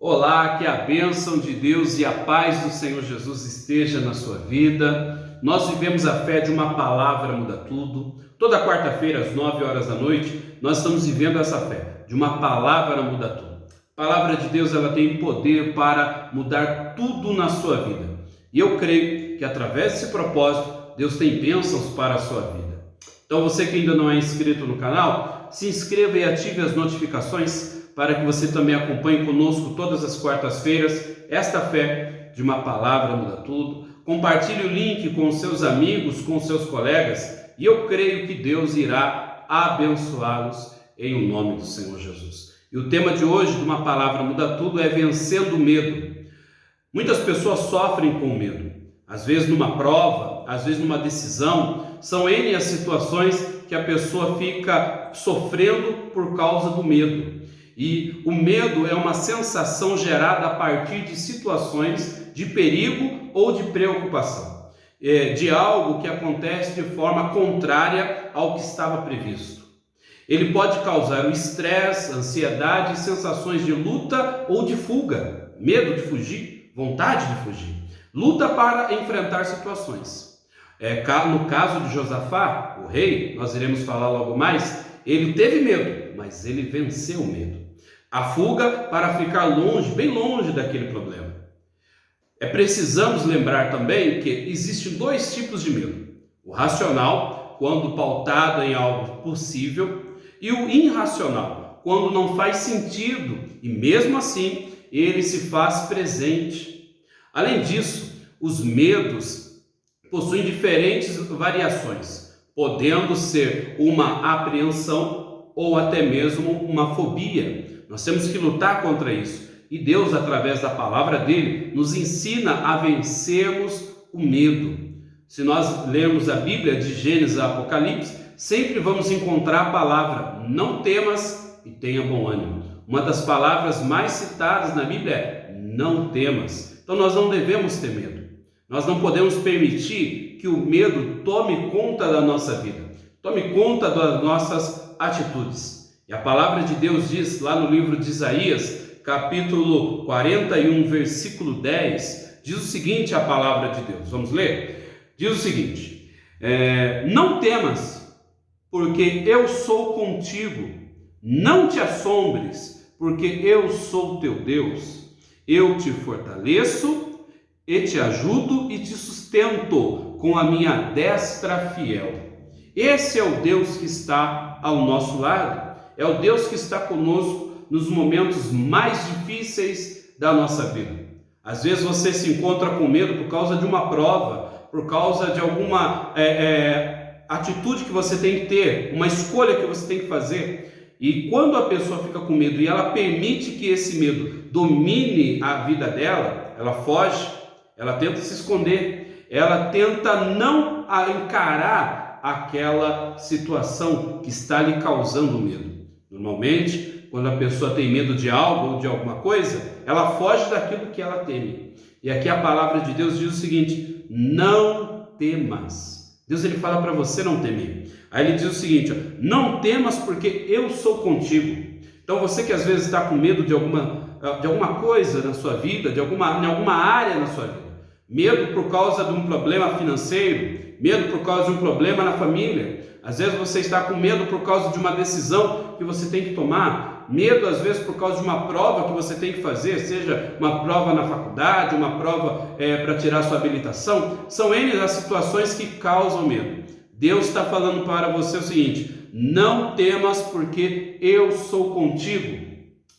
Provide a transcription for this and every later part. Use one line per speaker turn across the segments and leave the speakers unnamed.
Olá, que a bênção de Deus e a paz do Senhor Jesus esteja na sua vida. Nós vivemos a fé de uma palavra muda tudo. Toda quarta-feira, às 9 horas da noite, nós estamos vivendo essa fé de uma palavra muda tudo. A palavra de Deus, ela tem poder para mudar tudo na sua vida. E eu creio que através desse propósito, Deus tem bênçãos para a sua vida. Então você que ainda não é inscrito no canal, se inscreva e ative as notificações para que você também acompanhe conosco todas as quartas-feiras esta fé de uma palavra muda tudo. Compartilhe o link com os seus amigos, com os seus colegas, e eu creio que Deus irá abençoá-los em o nome do Senhor Jesus. E o tema de hoje de uma palavra muda tudo é vencendo o medo. Muitas pessoas sofrem com medo, às vezes numa prova, às vezes numa decisão. São N as situações que a pessoa fica sofrendo por causa do medo. E o medo é uma sensação gerada a partir de situações de perigo ou de preocupação, de algo que acontece de forma contrária ao que estava previsto. Ele pode causar o estresse, ansiedade, sensações de luta ou de fuga, medo de fugir, vontade de fugir, luta para enfrentar situações. No caso de Josafá, o rei, nós iremos falar logo mais, ele teve medo, mas ele venceu o medo. A fuga para ficar longe, bem longe daquele problema. Precisamos lembrar também que existem dois tipos de medo. O racional, quando pautado em algo possível, e o irracional, quando não faz sentido e mesmo assim ele se faz presente. Além disso, os medos possuem diferentes variações, podendo ser uma apreensão ou até mesmo uma fobia. Nós temos que lutar contra isso. E Deus, através da palavra dele, nos ensina a vencermos o medo. Se nós lermos a Bíblia de Gênesis a Apocalipse, sempre vamos encontrar a palavra não temas e tenha bom ânimo. Uma das palavras mais citadas na Bíblia é não temas. Então nós não devemos ter medo. Nós não podemos permitir que o medo tome conta da nossa vida, tome conta das nossas atitudes. E a palavra de Deus diz lá no livro de Isaías, capítulo 41, versículo 10, diz o seguinte, a palavra de Deus, vamos ler? Diz o seguinte, não temas, porque eu sou contigo, não te assombres, porque eu sou teu Deus, eu te fortaleço e te ajudo e te sustento com a minha destra fiel. Esse é o Deus que está ao nosso lado. É o Deus que está conosco nos momentos mais difíceis da nossa vida. Às vezes você se encontra com medo por causa de uma prova, por causa de alguma atitude que você tem que ter, uma escolha que você tem que fazer. E quando a pessoa fica com medo e ela permite que esse medo domine a vida dela, ela foge, ela tenta se esconder, ela tenta não encarar aquela situação que está lhe causando medo. Normalmente, quando a pessoa tem medo de algo ou de alguma coisa, ela foge daquilo que ela teme. E aqui a palavra de Deus diz o seguinte, não temas. Deus ele fala para você não temer. Aí ele diz o seguinte, não temas porque eu sou contigo. Então você que às vezes está com medo de alguma coisa na sua vida, em alguma área na sua vida, medo por causa de um problema financeiro, medo por causa de um problema na família, às vezes você está com medo por causa de uma decisão que você tem que tomar, medo às vezes por causa de uma prova que você tem que fazer, seja uma prova na faculdade, uma prova para tirar sua habilitação, são N as situações que causam medo. Deus está falando para você o seguinte, não temas porque eu sou contigo.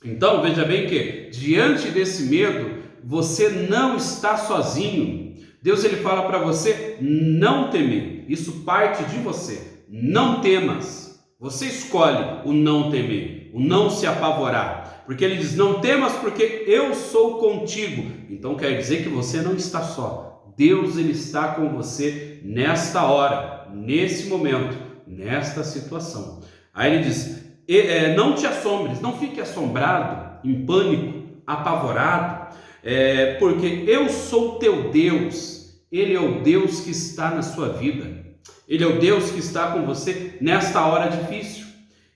Então veja bem que diante desse medo, você não está sozinho. Deus ele fala para você não temer, isso parte de você. Não temas, você escolhe o não temer, o não se apavorar, porque ele diz, não temas porque eu sou contigo, então quer dizer que você não está só, Deus ele está com você nesta hora, nesse momento, nesta situação. Aí ele diz, não te assombres, não fique assombrado, em pânico, apavorado, porque eu sou teu Deus, ele é o Deus que está na sua vida. Ele é o Deus que está com você nesta hora difícil.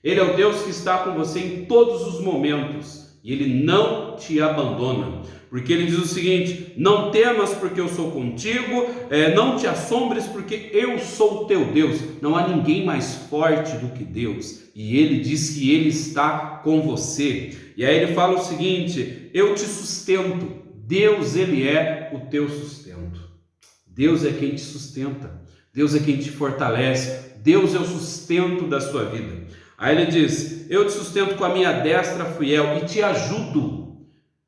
Ele é o Deus que está com você em todos os momentos. e Ele não te abandona. Porque Ele diz o seguinte: não temas porque eu sou contigo, não te assombres porque eu sou o teu Deus. Não há ninguém mais forte do que Deus, e Ele diz que Ele está com você. E aí Ele fala o seguinte: eu te sustento. Deus, Ele é o teu sustento. Deus é quem te sustenta, Deus é quem te fortalece, Deus é o sustento da sua vida. Aí Ele diz: eu te sustento com a minha destra fiel e te ajudo.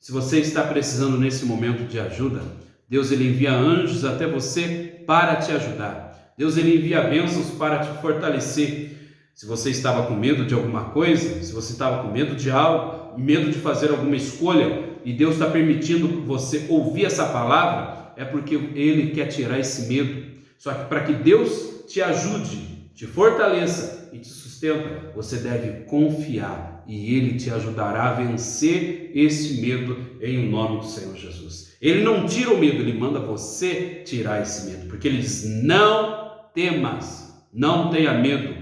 Se você está precisando nesse momento de ajuda, Deus Ele envia anjos até você para te ajudar. Deus Ele envia bênçãos para te fortalecer. Se você estava com medo de alguma coisa, se você estava com medo de algo, medo de fazer alguma escolha, e Deus está permitindo você ouvir essa palavra, é porque Ele quer tirar esse medo. Só que para que Deus te ajude, te fortaleça e te sustenta, você deve confiar, e Ele te ajudará a vencer esse medo em nome do Senhor Jesus. Ele não tira o medo, Ele manda você tirar esse medo, porque Ele diz: não temas, não tenha medo,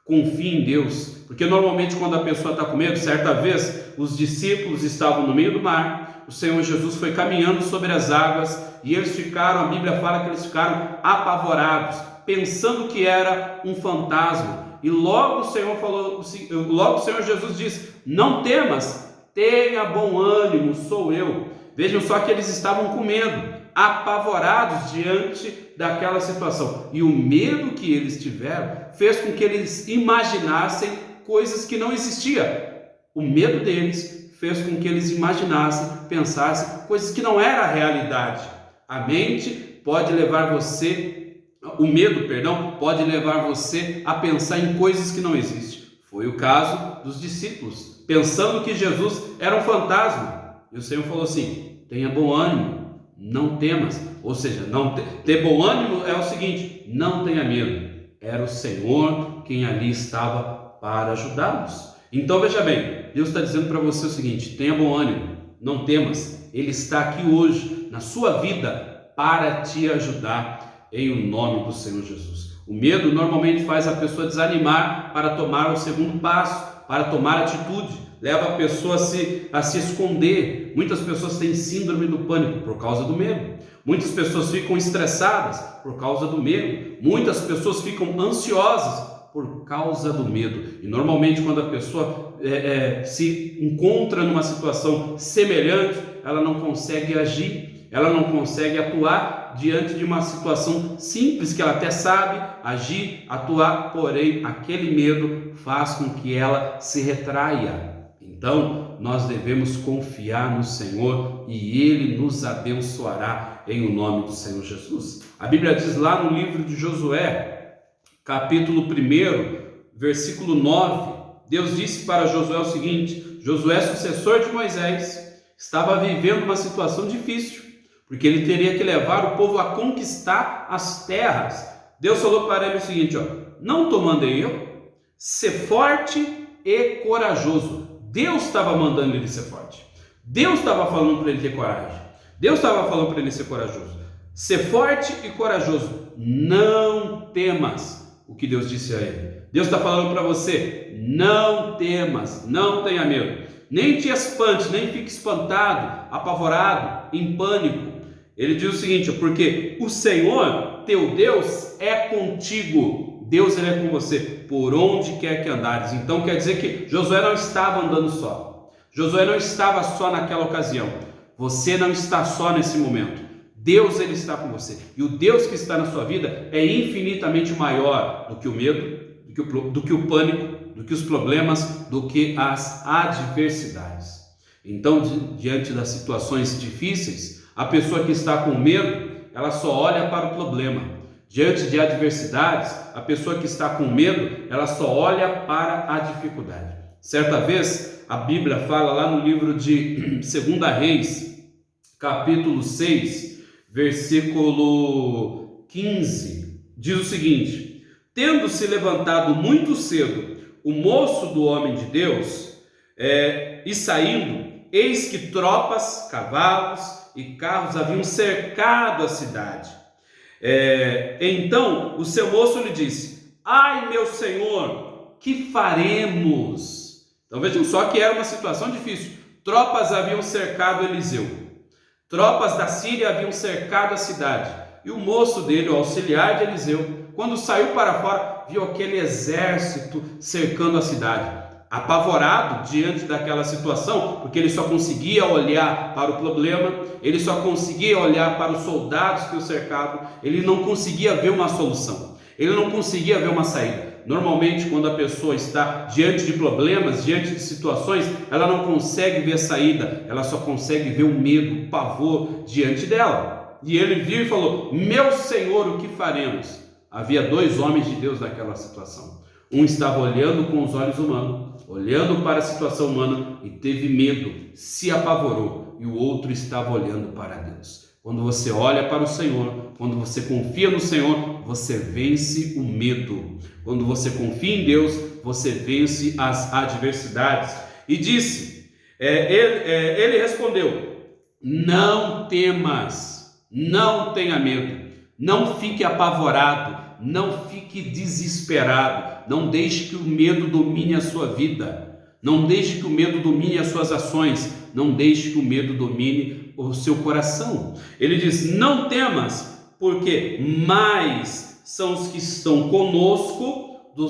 confie em Deus. Porque normalmente quando a pessoa está com medo, certa vez os discípulos estavam no meio do mar, o Senhor Jesus foi caminhando sobre as águas, e eles ficaram, a Bíblia fala que eles ficaram apavorados, pensando que era um fantasma. E logo o Senhor Jesus diz: não temas, tenha bom ânimo, sou eu. Vejam só que eles estavam com medo, apavorados diante daquela situação. E o medo que eles tiveram fez com que eles imaginassem coisas que não existiam. O medo deles fez com que eles imaginassem, pensassem coisas que não era a realidade. A mente pode levar você... O medo, pode levar você a pensar em coisas que não existem. Foi o caso dos discípulos, pensando que Jesus era um fantasma. E o Senhor falou assim: tenha bom ânimo, não temas. Ou seja, ter bom ânimo é o seguinte: não tenha medo. Era o Senhor quem ali estava para ajudá-los. Então veja bem, Deus está dizendo para você o seguinte: tenha bom ânimo, não temas. Ele está aqui hoje na sua vida para te ajudar, em nome do Senhor Jesus. O medo normalmente faz a pessoa desanimar para tomar o segundo passo, para tomar atitude, leva a pessoa a se esconder. Muitas pessoas têm síndrome do pânico por causa do medo. Muitas pessoas ficam estressadas por causa do medo. Muitas pessoas ficam ansiosas por causa do medo. E normalmente quando a pessoa se encontra numa situação semelhante, ela não consegue agir, ela não consegue atuar diante de uma situação simples que ela até sabe agir, atuar, porém aquele medo faz com que ela se retraia. Então nós devemos confiar no Senhor e Ele nos abençoará em o nome do Senhor Jesus. A Bíblia diz lá no livro de Josué, capítulo 1, versículo 9, Deus disse para Josué o seguinte: Josué, sucessor de Moisés, estava vivendo uma situação difícil, porque ele teria que levar o povo a conquistar as terras. Deus falou para ele o seguinte: não te mandei eu? Ser forte e corajoso. Deus estava mandando ele ser forte. Deus estava falando para ele ter coragem. Deus estava falando para ele ser corajoso. Ser forte e corajoso. Não temas. O que Deus disse a ele. Deus está falando para você: não temas, não tenha medo. Nem te espante, nem fique espantado, apavorado, em pânico. Ele diz o seguinte: porque o Senhor, teu Deus, é contigo. Deus, Ele é com você, por onde quer que andares. Então quer dizer que Josué não estava andando só. Josué não estava só naquela ocasião. Você não está só nesse momento. Deus, Ele está com você. E o Deus que está na sua vida é infinitamente maior do que o medo, do que o pânico, do que os problemas, do que as adversidades. Então, diante das situações difíceis, a pessoa que está com medo, ela só olha para o problema. Diante de adversidades, a pessoa que está com medo, ela só olha para a dificuldade. Certa vez, a Bíblia fala lá no livro de 2 Reis, capítulo 6, versículo 15, diz o seguinte: tendo se levantado muito cedo o moço do homem de Deus, e saindo, eis que tropas, cavalos e carros haviam cercado a cidade. Então o seu moço lhe disse: ai, meu senhor, que faremos? Então vejam só que era uma situação difícil. tropas haviam cercado Eliseu. Tropas da Síria haviam cercado a cidade. E o moço dele, o auxiliar de Eliseu, quando saiu para fora, viu aquele exército cercando a cidade. Apavorado diante daquela situação, porque ele só conseguia olhar para o problema, ele só conseguia olhar para os soldados que o cercavam, ele não conseguia ver uma solução, ele não conseguia ver uma saída. Normalmente, quando a pessoa está diante de problemas, diante de situações, ela não consegue ver saída, ela só consegue ver o medo, o pavor diante dela. E ele viu e falou: meu Senhor, o que faremos? Havia dois homens de Deus naquela situação. Um estava olhando com os olhos humanos, olhando para a situação humana e teve medo, se apavorou, e o outro estava olhando para Deus. Quando você olha para o Senhor, quando você confia no Senhor, você vence o medo. Quando você confia em Deus, você vence as adversidades. E disse, ele respondeu: não temas, não tenha medo, não fique apavorado, não fique desesperado, não deixe que o medo domine a sua vida, não deixe que o medo domine as suas ações, não deixe que o medo domine o seu coração. Ele diz: não temas, porque mais são os que estão conosco do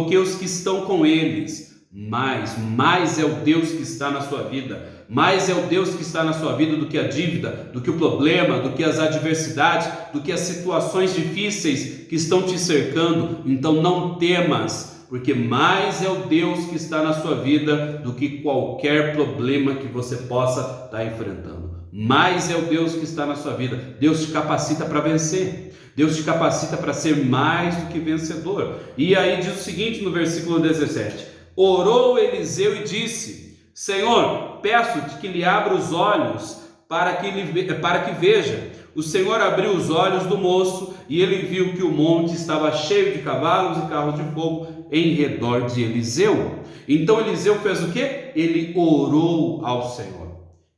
que os que estão com eles. Mais é o Deus que está na sua vida, mais é o Deus que está na sua vida do que a dívida, do que o problema, do que as adversidades, do que as situações difíceis que estão te cercando. Então não temas, porque mais é o Deus que está na sua vida do que qualquer problema que você possa estar enfrentando. Mais é o Deus que está na sua vida. Deus te capacita para vencer, Deus te capacita para ser mais do que vencedor. E aí diz o seguinte no versículo 17: orou Eliseu e disse: Senhor, peço-te que lhe abra os olhos para que veja. O Senhor abriu os olhos do moço e ele viu que o monte estava cheio de cavalos e carros de fogo em redor de Eliseu. Então Eliseu fez o quê? Ele orou ao Senhor.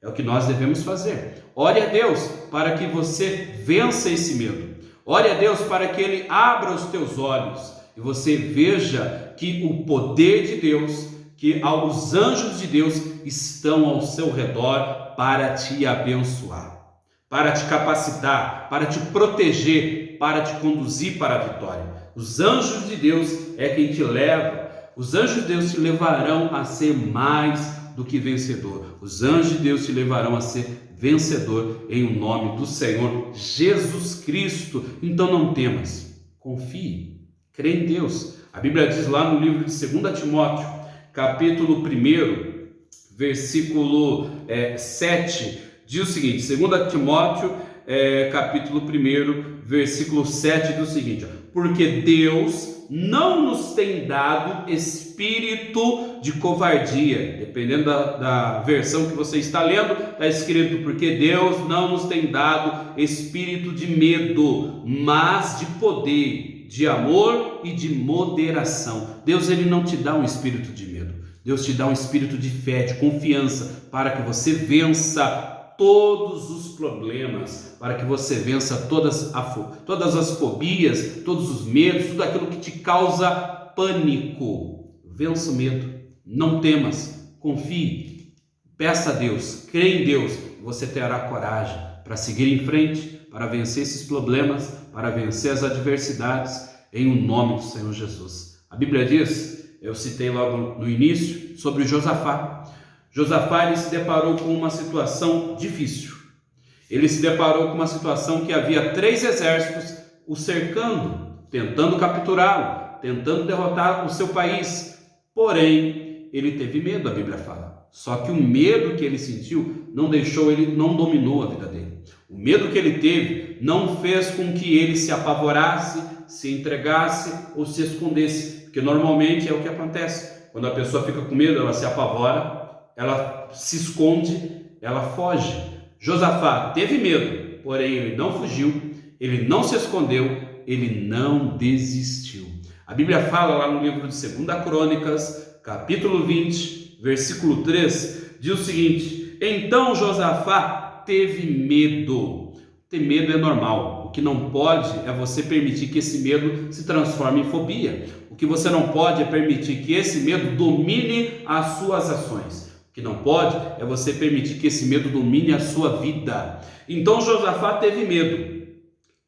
É o que nós devemos fazer. Ore a Deus para que você vença esse medo. Ore a Deus para que Ele abra os teus olhos e você veja que o poder de Deus, que os anjos de Deus estão ao seu redor para te abençoar, para te capacitar, para te proteger, para te conduzir para a vitória. Os anjos de Deus é quem te leva. Os anjos de Deus te levarão a ser mais do que vencedor. Os anjos de Deus te levarão a ser vencedor em o nome do Senhor Jesus Cristo. Então não temas, confie, crê em Deus. A Bíblia diz lá no livro de 2 Timóteo, capítulo 1, versículo 7, diz o seguinte, 2 Timóteo, capítulo 1, versículo 7, diz o seguinte: porque Deus não nos tem dado espírito de covardia. Dependendo da versão que você está lendo, está escrito: porque Deus não nos tem dado espírito de medo, mas de poder, de amor e de moderação. Deus, ele não te dá um espírito de medo. Deus te dá um espírito de fé, de confiança, para que você vença todos os problemas, para que você vença todas as fobias, todos os medos, tudo aquilo que te causa pânico. Vença o medo, não temas, confie, peça a Deus, crê em Deus, e você terá coragem para seguir em frente, para vencer esses problemas, para vencer as adversidades, em o nome do Senhor Jesus. A Bíblia diz, eu citei logo no início, sobre Josafá. Josafá, ele se deparou com uma situação difícil. Ele se deparou com uma situação que havia 3 exércitos o cercando, tentando capturá-lo, tentando derrotar o seu país. Porém, ele teve medo, a Bíblia fala. Só que o medo que ele sentiu não dominou a vida dele. O medo que ele teve não fez com que ele se apavorasse, se entregasse ou se escondesse. Porque normalmente é o que acontece. Quando a pessoa fica com medo, ela se apavora, ela se esconde, ela foge. Josafá teve medo, porém ele não fugiu, ele não se escondeu, ele não desistiu. A Bíblia fala lá no livro de 2 Crônicas, capítulo 20, versículo 3, diz o seguinte: então Josafá teve medo. Ter medo é normal. O que não pode é você permitir que esse medo se transforme em fobia. O que você não pode é permitir que esse medo domine as suas ações. O que não pode é você permitir que esse medo domine a sua vida. Então Josafá teve medo,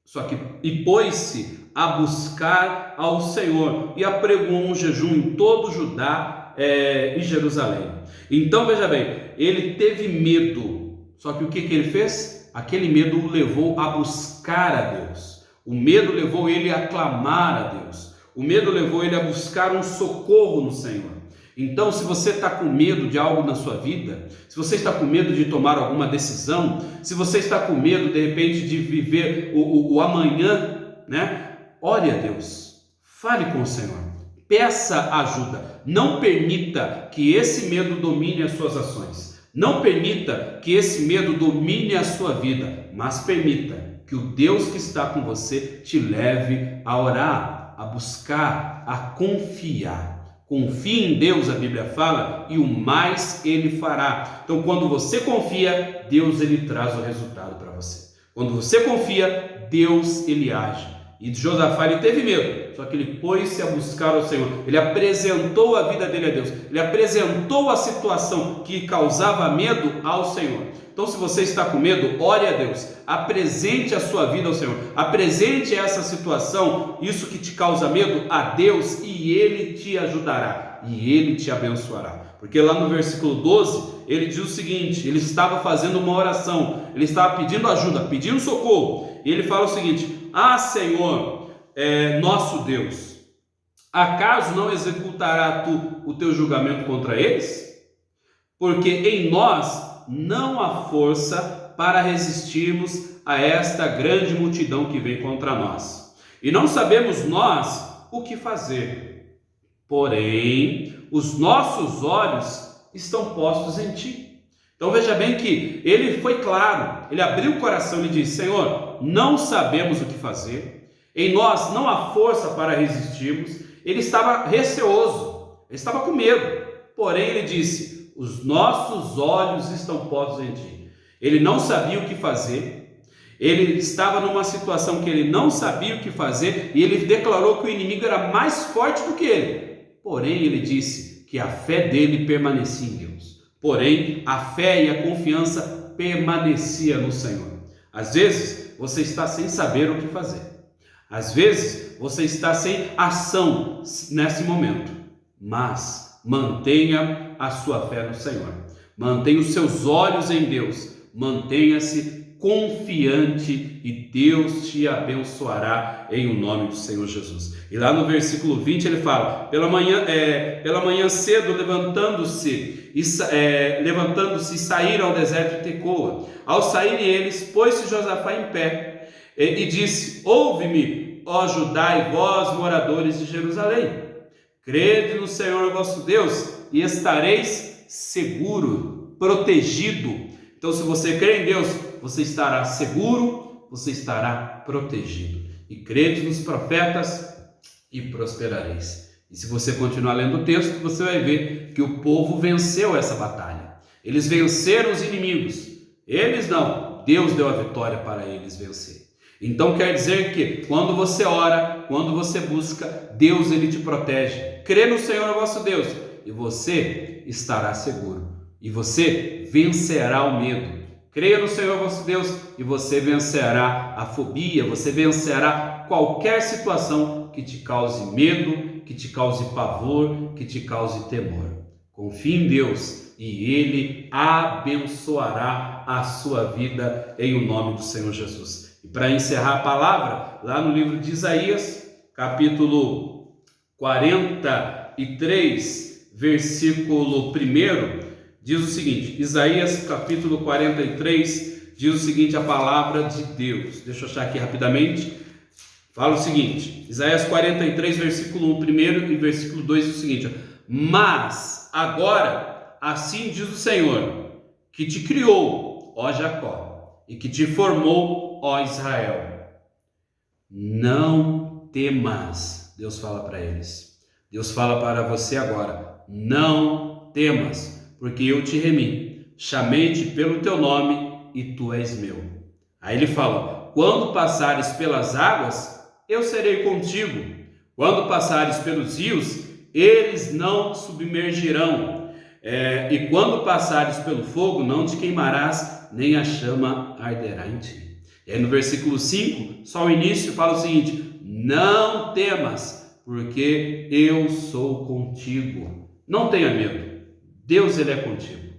só que pôs-se a buscar ao Senhor e apregou um jejum em todo Judá e Jerusalém. Então veja bem, ele teve medo, só que o que ele fez? Aquele medo o levou a buscar a Deus. O medo levou ele a clamar a Deus. O medo levou ele a buscar um socorro no Senhor. Então, se você está com medo de algo na sua vida, se você está com medo de tomar alguma decisão, se você está com medo, de repente, de viver o amanhã, né? Ore a Deus, fale com o Senhor, peça ajuda. Não permita que esse medo domine as suas ações. Não permita que esse medo domine a sua vida, mas permita que o Deus que está com você te leve a orar, a buscar, a confiar. Confie em Deus, a Bíblia fala, e o mais Ele fará. Então, quando você confia, Deus Ele traz o resultado para você. Quando você confia, Deus Ele age. E Josafá ele teve medo, só que ele pôs-se a buscar ao Senhor. Ele apresentou a vida dele a Deus. Ele apresentou a situação que causava medo ao Senhor. Então, se você está com medo, ore a Deus. Apresente a sua vida ao Senhor. Apresente essa situação, isso que te causa medo, a Deus, e Ele te ajudará. E Ele te abençoará. Porque lá no versículo 12, ele diz o seguinte: ele estava fazendo uma oração, ele estava pedindo ajuda, pedindo socorro. E ele fala o seguinte: ah, Senhor, nosso Deus, acaso não executará tu o teu julgamento contra eles? Porque em nós não há força para resistirmos a esta grande multidão que vem contra nós. E não sabemos nós o que fazer. Porém, os nossos olhos estão postos em ti. Então veja bem que ele foi claro, ele abriu o coração e disse: Senhor, não sabemos o que fazer, em nós não há força para resistirmos. Ele estava receoso, ele estava com medo, porém ele disse: os nossos olhos estão postos em ti. Ele não sabia o que fazer, ele estava numa situação que ele não sabia o que fazer, e ele declarou que o inimigo era mais forte do que ele, porém ele disse que a fé dele permanecia em Deus. Porém, a fé e a confiança permanecia no Senhor. Às vezes, você está sem saber o que fazer. Às vezes, você está sem ação nesse momento. Mas, mantenha a sua fé no Senhor. Mantenha os seus olhos em Deus. Mantenha-se confiante e Deus te abençoará em o nome do Senhor Jesus. E lá no versículo 20 ele fala: pela manhã cedo, levantando-se e saíram ao deserto de Tecoa. Ao saírem eles, pôs-se Josafá em pé e disse: ouve-me, ó Judá e vós, moradores de Jerusalém. Crede no Senhor vosso Deus e estareis seguro, protegido. Então, se você crê em Deus, você estará seguro, você estará protegido. E crede nos profetas e prosperareis. E se você continuar lendo o texto, você vai ver que o povo venceu essa batalha. Eles venceram os inimigos. Eles não. Deus deu a vitória para eles vencer. Então quer dizer que quando você ora, quando você busca, Deus ele te protege. Crê no Senhor vosso Deus e você estará seguro. E você vencerá o medo. Creia no Senhor vosso Deus e você vencerá a fobia, você vencerá qualquer situação que te cause medo, que te cause pavor, que te cause temor. Confie em Deus e Ele abençoará a sua vida em o nome do Senhor Jesus. E para encerrar a palavra, lá no livro de Isaías, capítulo 43, versículo 1, diz o seguinte, Isaías capítulo 43, diz o seguinte, a palavra de Deus. Deixa eu achar aqui rapidamente. Fala o seguinte, Isaías 43, versículo 1 primeiro e versículo 2 diz o seguinte: mas agora, assim diz o Senhor, que te criou, ó Jacó, e que te formou, ó Israel. Não temas. Deus fala para eles. Deus fala para você agora. Não temas. Porque eu te remi, chamei-te pelo teu nome e tu és meu. Aí ele fala, quando passares pelas águas, eu serei contigo. Quando passares pelos rios, eles não submergirão. E quando passares pelo fogo, não te queimarás, nem a chama arderá em ti. E aí no versículo 5, só o início, fala o seguinte: não temas, porque eu sou contigo. Não tenha medo, Deus ele é contigo.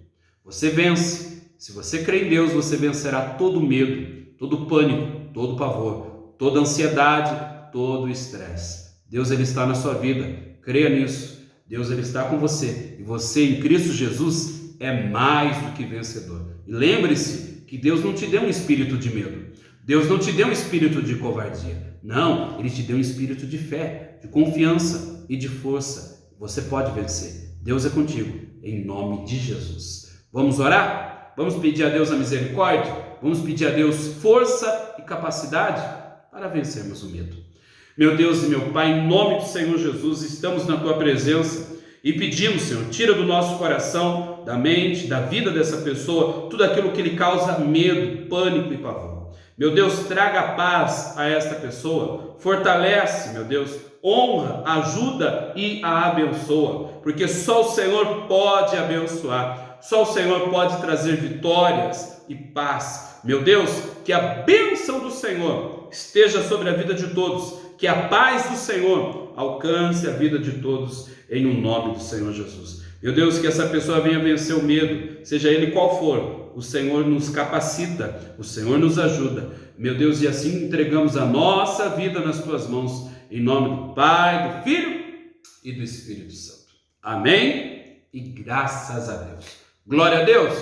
Você vence. Se você crê em Deus, você vencerá todo medo, todo pânico, todo pavor, toda ansiedade, todo estresse. Deus ele está na sua vida, creia nisso. Deus ele está com você e você em Cristo Jesus é mais do que vencedor. E lembre-se que Deus não te deu um espírito de medo, Deus não te deu um espírito de covardia, não, Ele te deu um espírito de fé, de confiança e de força. Você pode vencer, Deus é contigo, em nome de Jesus. Vamos orar? Vamos pedir a Deus a misericórdia? Vamos pedir a Deus força e capacidade para vencermos o medo. Meu Deus e meu Pai, em nome do Senhor Jesus, estamos na Tua presença e pedimos, Senhor, tira do nosso coração, da mente, da vida dessa pessoa, tudo aquilo que lhe causa medo, pânico e pavor. Meu Deus, traga paz a esta pessoa, fortalece, meu Deus, honra, ajuda e a abençoa, porque só o Senhor pode abençoar, só o Senhor pode trazer vitórias e paz. Meu Deus, que a bênção do Senhor esteja sobre a vida de todos, que a paz do Senhor alcance a vida de todos, em o nome do Senhor Jesus. Meu Deus, que essa pessoa venha vencer o medo, seja ele qual for, o Senhor nos capacita, o Senhor nos ajuda. Meu Deus, e assim entregamos a nossa vida nas Tuas mãos, em nome do Pai, do Filho e do Espírito Santo. Amém? E graças a Deus. Glória a Deus,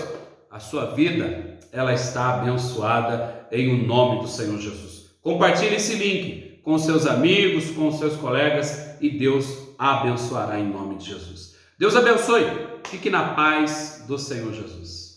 a sua vida, ela está abençoada em o nome do Senhor Jesus. Compartilhe esse link com seus amigos, com seus colegas e Deus abençoará em nome de Jesus. Deus abençoe. Fique na paz do Senhor Jesus.